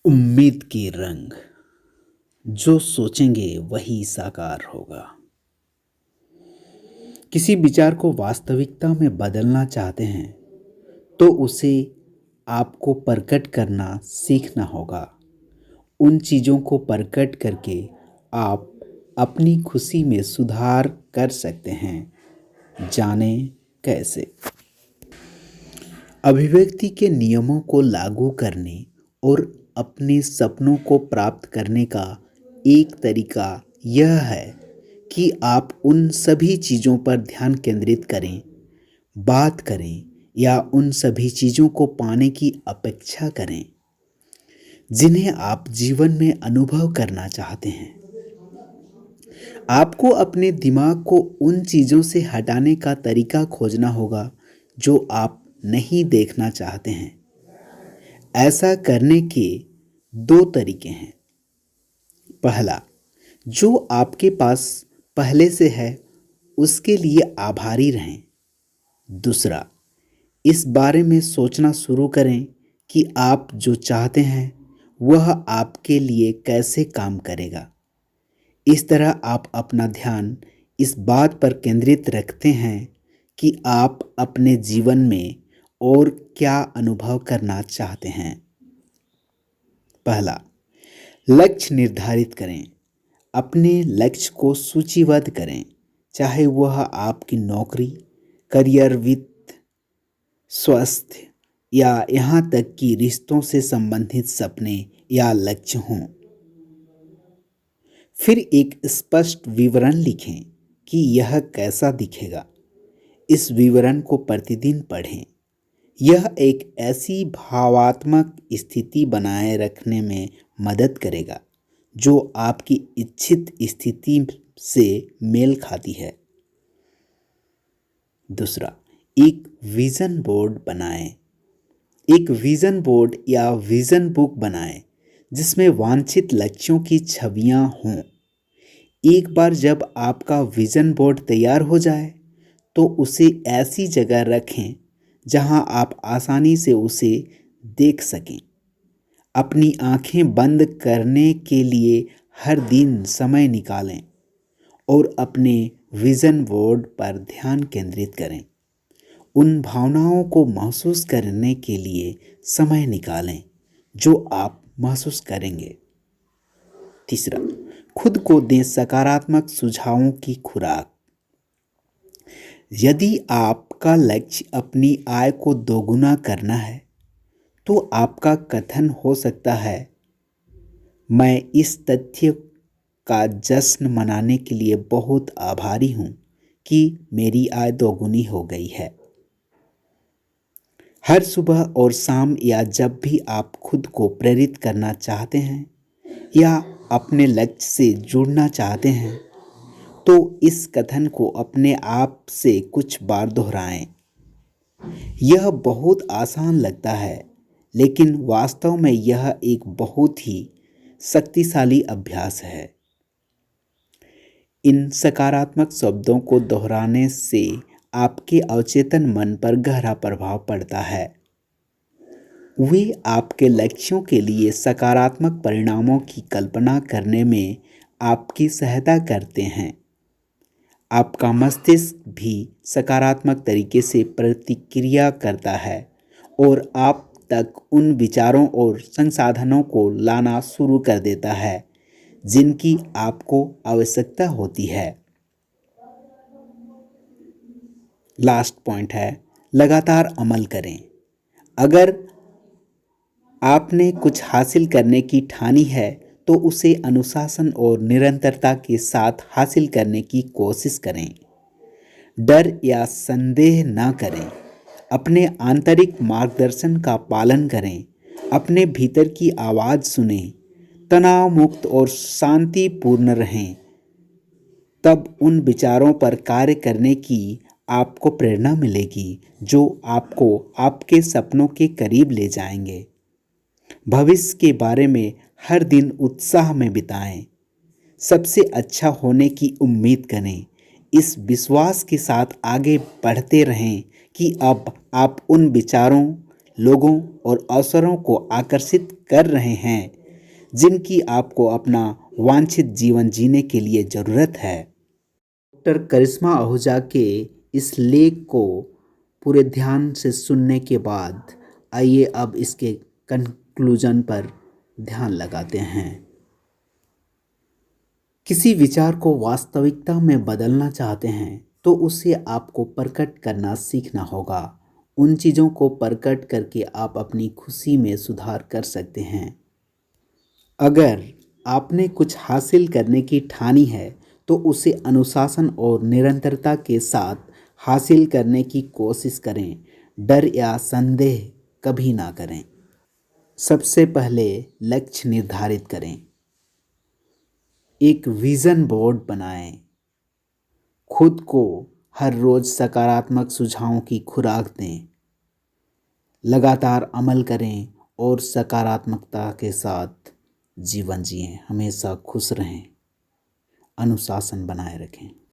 उम्मीद के रंग। जो सोचेंगे वही साकार होगा। किसी विचार को वास्तविकता में बदलना चाहते हैं तो उसे आपको प्रकट करना सीखना होगा। उन चीज़ों को प्रकट करके आप अपनी खुशी में सुधार कर सकते हैं। जाने कैसे। अभिव्यक्ति के नियमों को लागू करने और अपने सपनों को प्राप्त करने का एक तरीका यह है कि आप उन सभी चीज़ों पर ध्यान केंद्रित करें, बात करें या उन सभी चीज़ों को पाने की अपेक्षा करें जिन्हें आप जीवन में अनुभव करना चाहते हैं। आपको अपने दिमाग को उन चीज़ों से हटाने का तरीका खोजना होगा जो आप नहीं देखना चाहते हैं। ऐसा करने के दो तरीके हैं। पहला, जो आपके पास पहले से है उसके लिए आभारी रहें। दूसरा, इस बारे में सोचना शुरू करें कि आप जो चाहते हैं वह आपके लिए कैसे काम करेगा। इस तरह आप अपना ध्यान इस बात पर केंद्रित रखते हैं कि आप अपने जीवन में और क्या अनुभव करना चाहते हैं। पहला, लक्ष्य निर्धारित करें। अपने लक्ष्य को सूचीबद्ध करें, चाहे वह आपकी नौकरी, करियर, वित्त, स्वास्थ्य या यहाँ तक कि रिश्तों से संबंधित सपने या लक्ष्य हों। फिर एक स्पष्ट विवरण लिखें कि यह कैसा दिखेगा। इस विवरण को प्रतिदिन पढ़ें। यह एक ऐसी भावात्मक स्थिति बनाए रखने में मदद करेगा जो आपकी इच्छित स्थिति से मेल खाती है। दूसरा, एक विजन बोर्ड बनाएं। एक विजन बोर्ड या विजन बुक बनाएं जिसमें वांछित लक्ष्यों की छवियां हों। एक बार जब आपका विजन बोर्ड तैयार हो जाए तो उसे ऐसी जगह रखें जहां आप आसानी से उसे देख सकें। अपनी आंखें बंद करने के लिए हर दिन समय निकालें और अपने विजन बोर्ड पर ध्यान केंद्रित करें। उन भावनाओं को महसूस करने के लिए समय निकालें जो आप महसूस करेंगे। तीसरा, खुद को दें सकारात्मक सुझावों की खुराक। यदि आपका लक्ष्य अपनी आय को दोगुना करना है तो आपका कथन हो सकता है, मैं इस तथ्य का जश्न मनाने के लिए बहुत आभारी हूं कि मेरी आय दोगुनी हो गई है। हर सुबह और शाम या जब भी आप खुद को प्रेरित करना चाहते हैं या अपने लक्ष्य से जुड़ना चाहते हैं तो इस कथन को अपने आप से कुछ बार दोहराएं। यह बहुत आसान लगता है लेकिन वास्तव में यह एक बहुत ही शक्तिशाली अभ्यास है। इन सकारात्मक शब्दों को दोहराने से आपके अवचेतन मन पर गहरा प्रभाव पड़ता है। वे आपके लक्ष्यों के लिए सकारात्मक परिणामों की कल्पना करने में आपकी सहायता करते हैं। आपका मस्तिष्क भी सकारात्मक तरीके से प्रतिक्रिया करता है और आप तक उन विचारों और संसाधनों को लाना शुरू कर देता है जिनकी आपको आवश्यकता होती है। लास्ट पॉइंट है, लगातार अमल करें। अगर आपने कुछ हासिल करने की ठानी है तो उसे अनुशासन और निरंतरता के साथ हासिल करने की कोशिश करें। डर या संदेह न करें। अपने आंतरिक मार्गदर्शन का पालन करें। अपने भीतर की आवाज़ सुनें। तनाव मुक्त और शांतिपूर्ण रहें। तब उन विचारों पर कार्य करने की आपको प्रेरणा मिलेगी जो आपको आपके सपनों के करीब ले जाएंगे। भविष्य के बारे में हर दिन उत्साह में बिताएं। सबसे अच्छा होने की उम्मीद करें। इस विश्वास के साथ आगे बढ़ते रहें कि अब आप उन विचारों, लोगों और अवसरों को आकर्षित कर रहे हैं जिनकी आपको अपना वांछित जीवन जीने के लिए ज़रूरत है। डॉक्टर करिश्मा आहूजा के इस लेख को पूरे ध्यान से सुनने के बाद आइए अब इसके कंक्लूजन पर ध्यान लगाते हैं। किसी विचार को वास्तविकता में बदलना चाहते हैं तो उसे आपको प्रकट करना सीखना होगा। उन चीज़ों को प्रकट करके आप अपनी खुशी में सुधार कर सकते हैं। अगर आपने कुछ हासिल करने की ठानी है तो उसे अनुशासन और निरंतरता के साथ हासिल करने की कोशिश करें। डर या संदेह कभी ना करें। सबसे पहले लक्ष्य निर्धारित करें। एक विज़न बोर्ड बनाएं। खुद को हर रोज़ सकारात्मक सुझावों की खुराक दें। लगातार अमल करें और सकारात्मकता के साथ जीवन जिएं। हमेशा खुश रहें। अनुशासन बनाए रखें।